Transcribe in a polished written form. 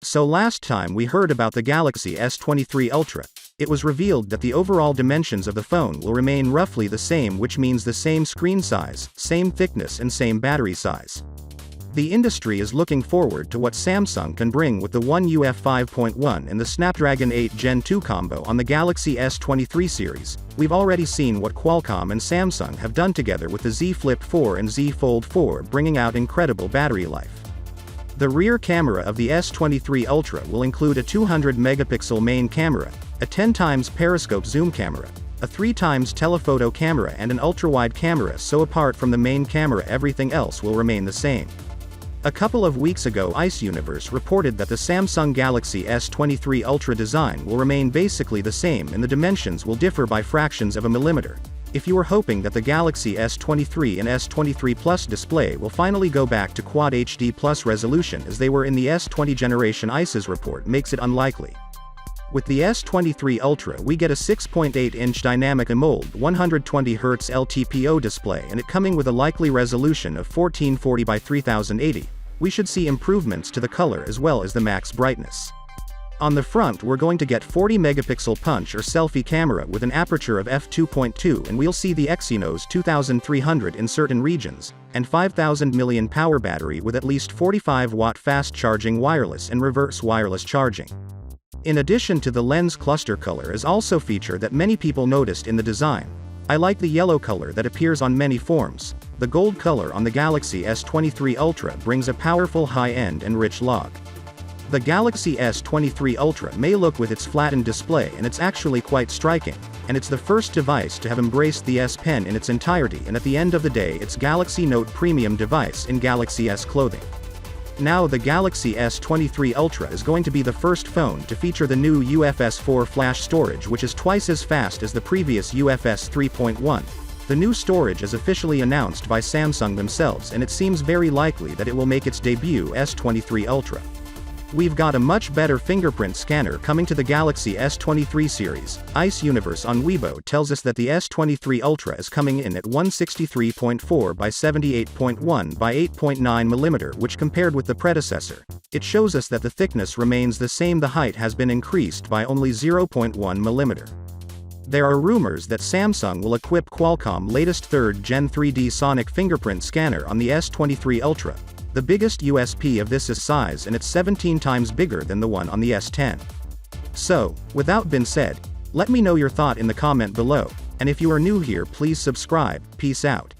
So last time we heard about the Galaxy S23 Ultra, it was revealed that the overall dimensions of the phone will remain roughly the same, which means the same screen size, same thickness and same battery size. The industry is looking forward to what Samsung can bring with the One UI 5.1 and the Snapdragon 8 Gen 2 combo on the Galaxy S23 series. We've already seen what Qualcomm and Samsung have done together with the Z Flip 4 and Z Fold 4, bringing out incredible battery life. The rear camera of the S23 Ultra will include a 200-megapixel main camera, a 10x periscope zoom camera, a 3x telephoto camera and an ultra-wide camera, so apart from the main camera everything else will remain the same. A couple of weeks ago Ice Universe reported that the Samsung Galaxy S23 Ultra design will remain basically the same and the dimensions will differ by fractions of a millimeter. If you were hoping that the Galaxy S23 and S23 Plus display will finally go back to Quad HD Plus resolution as they were in the S20 generation, Ice's report makes it unlikely. With the S23 Ultra we get a 6.8-inch dynamic AMOLED 120Hz LTPO display and it coming with a likely resolution of 1440 by 3080. We should see improvements to the color as well as the max brightness. On the front we're going to get 40-megapixel punch or selfie camera with an aperture of f2.2 and we'll see the Exynos 2300 in certain regions, and 5000 mAh power battery with at least 45-watt fast charging wireless and reverse wireless charging. In addition to the lens cluster color is also a feature that many people noticed in the design. I like the yellow color that appears on many forms. The gold color on the Galaxy S23 Ultra brings a powerful high-end and rich look. The Galaxy S23 Ultra may look with its flattened display and it's actually quite striking, and it's the first device to have embraced the S Pen in its entirety, and at the end of the day it's Galaxy Note premium device in Galaxy S clothing. Now the Galaxy S23 Ultra is going to be the first phone to feature the new UFS 4 flash storage, which is twice as fast as the previous UFS 3.1. The new storage is officially announced by Samsung themselves and it seems very likely that it will make its debut S23 Ultra. We've got a much better fingerprint scanner coming to the Galaxy S23 series. Ice Universe on Weibo tells us that the S23 Ultra is coming in at 163.4 by 78.1 by 8.9 mm, which compared with the predecessor, it shows us that the thickness remains the same, the height has been increased by only 0.1 mm. There are rumors that Samsung will equip Qualcomm latest 3rd Gen 3D Sonic fingerprint scanner on the S23 Ultra. The biggest USP of this is size, and it's 17 times bigger than the one on the S10. So, without being said, let me know your thought in the comment below, and if you are new here please subscribe. Peace out.